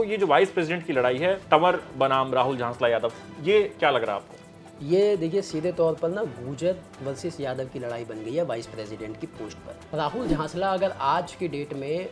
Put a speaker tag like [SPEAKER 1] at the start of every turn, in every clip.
[SPEAKER 1] ये जो vice president की लड़ाई है, तंवर बनाम राहुल झांसला यादव, ये क्या लग रहा है आपको?
[SPEAKER 2] ये देखिए सीधे तौर पर ना गुर्जर वर्सेस यादव की लड़ाई बन गई है वाइस प्रेसिडेंट की पोस्ट पर। राहुल झांसला अगर आज की डेट में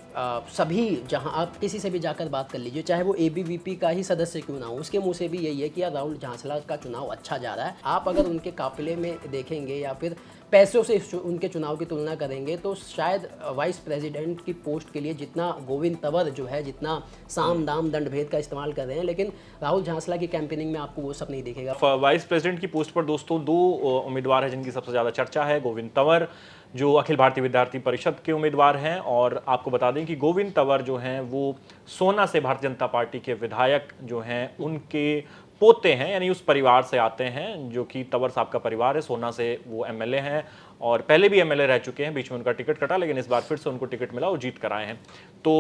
[SPEAKER 2] सभी जहां आप किसी से भी जाकर बात कर लीजिए, चाहे वो एबीवीपी का ही सदस्य क्यों ना हो, उसके मुंह से भी यही है कि यार राहुल झांसला का चुनाव अच्छा जा रहा है। आप अगर उनके काफिले में देखेंगे या फिर पैसों से उनके चुनाव की तुलना करेंगे तो शायद वाइस प्रेसिडेंट की पोस्ट के लिए जितना गोविंद तंवर जो है, जितना साम दाम दंड भेद का इस्तेमाल कर रहे हैं, लेकिन राहुल झांसला की कैंपेनिंग में आपको वो सब नहीं दिखेगा।
[SPEAKER 1] वाइस प्रेसिडेंट की पोस्ट पर दोस्तों दो उम्मीदवार हैं जिनकी सबसे ज्यादा चर्चा है। गोविंद तंवर जो अखिल भारतीय विद्यार्थी परिषद के उम्मीदवार हैं, और आपको बता दें कि गोविंद तंवर जो हैं वो सोना से भारतीय जनता पार्टी के विधायक जो हैं उनके पोते हैं, यानी उस परिवार से आते हैं जो कि तंवर साहब का परिवार है। सोना से वो एमएलए हैं और पहले भी एमएलए रह चुके हैं, बीच में उनका टिकट कटा लेकिन इस बार फिर से उनको टिकट मिला और जीत कर आए हैं। तो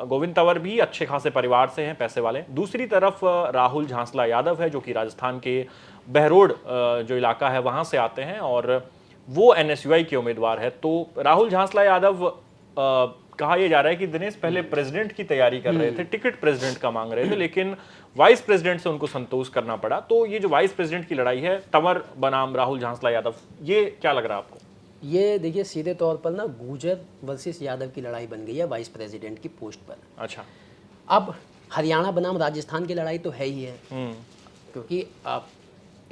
[SPEAKER 1] गोविंद तंवर भी अच्छे खासे परिवार से हैं, पैसे वाले। दूसरी तरफ राहुल झांसला यादव है जो कि राजस्थान के बहरोड जो इलाका है वहां से आते हैं और वो एनएसयूआई के उम्मीदवार है। तो राहुल झांसला यादव कहा यह जा रहा है कि दिनेश पहले प्रेसिडेंट की तैयारी कर रहे थे, टिकट प्रेसिडेंट का मांग रहे थे, लेकिन वाइस प्रेसिडेंट से उनको संतोष करना पड़ा। तो ये जो वाइस प्रेसिडेंट की लड़ाई है, तंवर बनाम राहुल झांसला यादव, ये क्या लग रहा है आपको?
[SPEAKER 2] ये देखिए सीधे तौर पर ना गुर्जर वर्सेस यादव की लड़ाई बन गई है वाइस प्रेसिडेंट की पोस्ट पर।
[SPEAKER 1] अच्छा।
[SPEAKER 2] अब हरियाणा बनाम राजस्थान की लड़ाई तो है ही है, क्योंकि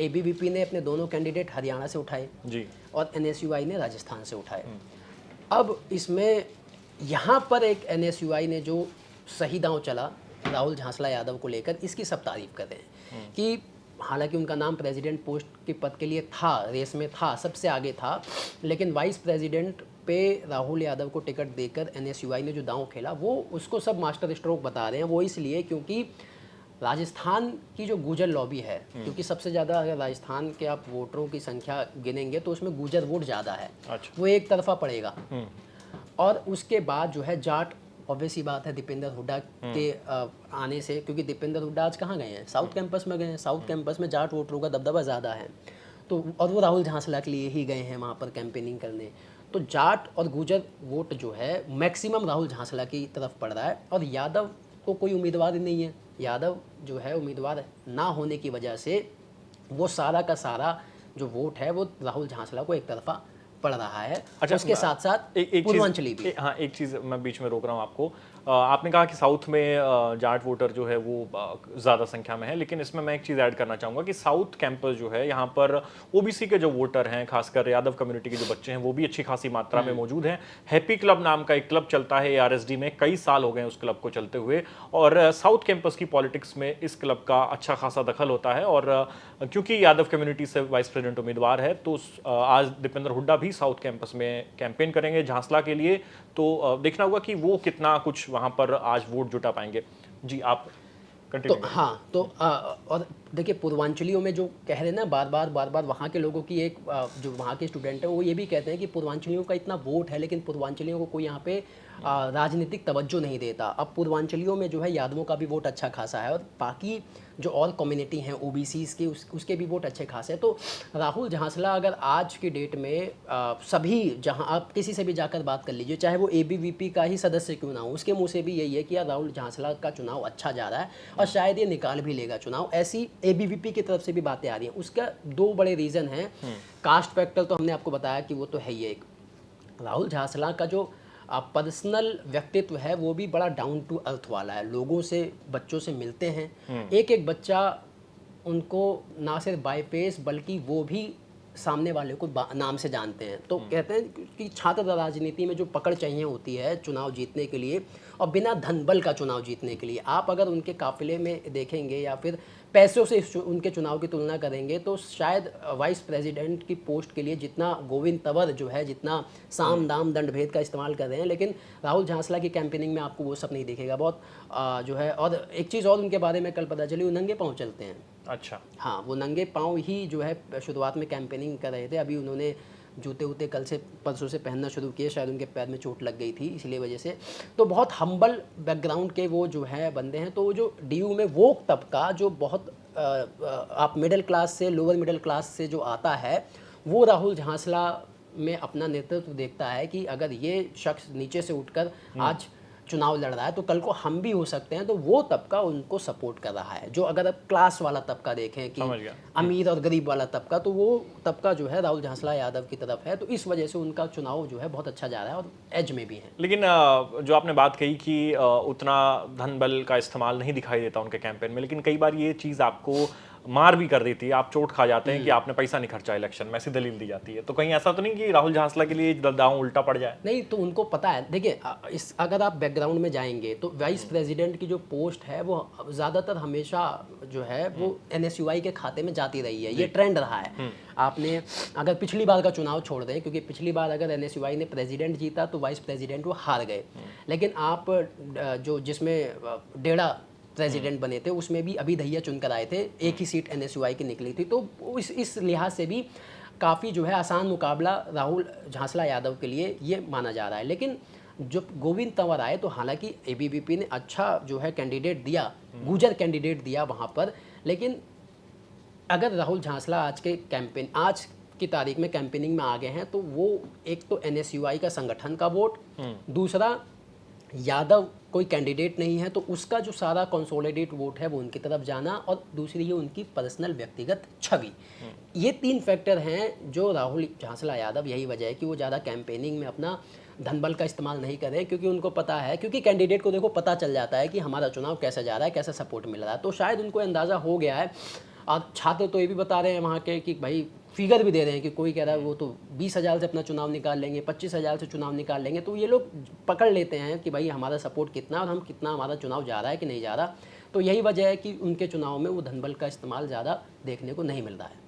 [SPEAKER 2] एबीवीपी ने अपने दोनों कैंडिडेट हरियाणा से उठाए
[SPEAKER 1] जी,
[SPEAKER 2] और एनएसयूआई ने राजस्थान से उठाए। अब इसमें यहाँ पर एक एनएसयूआई ने जो सही दांव चला राहुल झांसला यादव को लेकर, इसकी सब तारीफ कर रहे हैं कि हालांकि उनका नाम प्रेसिडेंट पोस्ट के पद के लिए था, रेस में था, सबसे आगे था, लेकिन वाइस प्रेसिडेंट पे राहुल यादव को टिकट देकर एनएसयूआई ने जो दांव खेला वो उसको सब मास्टर स्ट्रोक बता रहे हैं। वो इसलिए क्योंकि राजस्थान की जो गुर्जर लॉबी है, क्योंकि सबसे ज़्यादा अगर राजस्थान के आप वोटरों की संख्या गिनेंगे तो उसमें गुर्जर वोट ज़्यादा है।
[SPEAKER 1] अच्छा।
[SPEAKER 2] वो एक तरफा पड़ेगा। और उसके बाद जो है जाट, ऑब्वियस ही बात है दीपेंद्र हुड्डा के आने से, क्योंकि दीपेंद्र हुड्डा आज कहाँ गए हैं, साउथ कैंपस में गए हैं। साउथ कैंपस में जाट वोटरों का दबदबा ज़्यादा है, तो और वो राहुल झांसला के लिए ही गए हैं वहाँ पर कैंपेनिंग करने। तो जाट और गुर्जर वोट जो है मैक्सिमम राहुल झांसला की तरफ पड़ रहा है, और यादव को कोई उम्मीदवार ही नहीं है। यादव जो है उम्मीदवार ना होने की वजह से वो सारा का सारा जो वोट है वो राहुल झांसला को एक तरफा पड़ रहा है।
[SPEAKER 1] अच्छा,
[SPEAKER 2] उसके साथ साथ
[SPEAKER 1] एक
[SPEAKER 2] पूर्वांचली भी।
[SPEAKER 1] हाँ, एक चीज़ मैं बीच में रोक रहा हूँ आपको। आपने कहा कि साउथ में जाट वोटर जो है वो ज़्यादा संख्या में है, लेकिन इसमें मैं एक चीज़ ऐड करना चाहूँगा कि साउथ कैंपस जो है यहाँ पर ओबीसी के जो वोटर हैं, खासकर यादव कम्युनिटी के जो बच्चे हैं, वो भी अच्छी खासी मात्रा में मौजूद हैं। हैप्पी क्लब नाम का एक क्लब चलता है एआरएसडी में, कई साल हो गए उस क्लब को चलते हुए, और साउथ कैंपस की पॉलिटिक्स में इस क्लब का अच्छा खासा दखल होता है। और क्योंकि यादव कम्युनिटी से वाइस प्रेसिडेंट उम्मीदवार है, तो आज दीपेंद्र हुड्डा भी साउथ कैंपस में कैंपेन करेंगे झांसला के लिए। तो देखना होगा कि वो कितना कुछ वहां पर आज वोट जुटा पाएंगे। जी, आप कंटिन्यू
[SPEAKER 2] तो हाँ, तो और देखिए पूर्वांचलियों में जो कह रहे हैं ना बार बार वहाँ के लोगों की एक जो वहाँ के स्टूडेंट हैं वो ये भी कहते हैं कि पूर्वांचलियों का इतना वोट है लेकिन पूर्वांचलियों को कोई यहाँ पे राजनीतिक तवज्जो नहीं देता। अब पूर्वांचलियों में जो है यादवों का भी वोट अच्छा खासा है, और बाकी जो और कम्युनिटी हैं ओबीसीज़ के उसके भी वोट अच्छे खासे हैं। तो राहुल झांसला अगर आज की डेट में सभी जहां आप किसी से भी जाकर बात कर लीजिए, चाहे वो एबीवीपी का ही सदस्य क्यों ना हो, उसके मुंह से भी यही है कि यार राहुल झांसला का चुनाव अच्छा जा रहा है और शायद ये निकाल भी लेगा चुनाव। ऐसी एबीवीपी की तरफ से भी बातें आ रही हैं। उसका दो बड़े रीज़न हैं। कास्ट फैक्टर तो हमने आपको बताया कि वो तो है ही। एक राहुल झांसला का जो पर्सनल व्यक्तित्व है वो भी बड़ा डाउन टू अर्थ वाला है। लोगों से, बच्चों से मिलते हैं, एक एक बच्चा उनको ना सिर्फ बाय फेस बल्कि वो भी सामने वाले को नाम से जानते हैं। तो कहते हैं कि छात्र राजनीति में जो पकड़ चाहिए होती है चुनाव जीतने के लिए, और बिना धन बल का चुनाव जीतने के लिए, आप अगर उनके काफिले में देखेंगे या फिर पैसों से उनके चुनाव की तुलना करेंगे तो शायद वाइस प्रेसिडेंट की पोस्ट के लिए जितना गोविंद तंवर जो है, जितना साम दाम दंड भेद का इस्तेमाल कर रहे हैं, लेकिन राहुल झांसला की कैंपेनिंग में आपको वो सब नहीं दिखेगा। बहुत जो है, और एक चीज़ और उनके बारे में कल पता चली, वो नंगे पाँव चलते हैं।
[SPEAKER 1] अच्छा।
[SPEAKER 2] हाँ, वो नंगे पाँव ही जो है शुरुआत में कैंपेनिंग कर रहे थे। अभी उन्होंने जूते वूते कल से परसों से पहनना शुरू किए, शायद उनके पैर में चोट लग गई थी इसलिए वजह से। तो बहुत हम्बल बैकग्राउंड के वो जो है बंदे हैं। तो जो डीयू में वो तबका जो बहुत आप मिडिल क्लास से, लोअर मिडिल क्लास से जो आता है, वो राहुल झांसला में अपना नेतृत्व देखता है कि अगर ये शख्स नीचे से उठकर आज चुनाव लड़ रहा है तो कल को हम भी हो सकते हैं, तो वो तबका उनको सपोर्ट कर रहा है। जो अगर आप क्लास वाला तबका देखें कि
[SPEAKER 1] समझ गया।
[SPEAKER 2] अमीर और गरीब वाला तबका, तो वो तबका जो है राहुल झांसला यादव की तरफ है, तो इस वजह से उनका चुनाव जो है बहुत अच्छा जा रहा है और एज में भी है।
[SPEAKER 1] लेकिन जो आपने बात कही कि उतना धन बल का इस्तेमाल नहीं दिखाई देता उनके कैंपेन में, लेकिन कई बार ये चीज़ आपको मार भी कर देती है, आप चोट खा जाते हैं कि आपने पैसा नहीं खर्चा इलेक्शन में, ऐसी दलील दी जाती है। तो कहीं ऐसा तो नहीं कि राहुल झांसला के लिए दांव उल्टा पड़ जाए?
[SPEAKER 2] नहीं, तो उनको पता है। देखिए इस अगर आप बैकग्राउंड में जाएंगे तो वाइस प्रेसिडेंट की जो पोस्ट है वो ज़्यादातर हमेशा जो है वो NSUI के खाते में जाती रही है, ये ट्रेंड रहा है। आपने अगर पिछली बार का चुनाव छोड़ दें, क्योंकि पिछली बार अगर NSUI ने प्रेसिडेंट जीता तो वाइस प्रेसिडेंट वो हार गए, लेकिन आप जो जिसमें डेढ़ा प्रेसिडेंट बने थे उसमें भी अभी दहिया चुनकर आए थे, एक ही सीट NSUI की निकली थी, तो इस लिहाज से भी काफ़ी जो है आसान मुकाबला राहुल झांसला यादव के लिए ये माना जा रहा है। लेकिन जब गोविंद तंवर आए तो हालांकि ABVP ने अच्छा जो है कैंडिडेट दिया, गुजर कैंडिडेट दिया वहाँ पर, लेकिन अगर राहुल झांसला आज की तारीख में कैंपेनिंग में आ गए हैं तो वो एक तो NSUI का संगठन का वोट, दूसरा यादव कोई कैंडिडेट नहीं है तो उसका जो सारा कंसोलिडेट वोट है वो उनकी तरफ जाना, और दूसरी है उनकी पर्सनल व्यक्तिगत छवि। ये 3 फैक्टर हैं जो राहुल झांसला यादव, यही वजह है कि वो ज़्यादा कैंपेनिंग में अपना धनबल का इस्तेमाल नहीं कर रहे, क्योंकि उनको पता है, क्योंकि कैंडिडेट को देखो पता चल जाता है कि हमारा चुनाव कैसा जा रहा है, कैसा सपोर्ट मिल रहा है, तो शायद उनको अंदाज़ा हो गया है। और छात्र तो ये भी बता रहे हैं वहाँ के कि भाई फिगर भी दे रहे हैं कि कोई कह रहा है वो तो 20,000 से अपना चुनाव निकाल लेंगे, 25,000 से चुनाव निकाल लेंगे, तो ये लोग पकड़ लेते हैं कि भाई हमारा सपोर्ट कितना और हम कितना, हमारा चुनाव जा रहा है कि नहीं जा रहा। तो यही वजह है कि उनके चुनाव में वो धनबल का इस्तेमाल ज़्यादा देखने को नहीं मिल रहा है।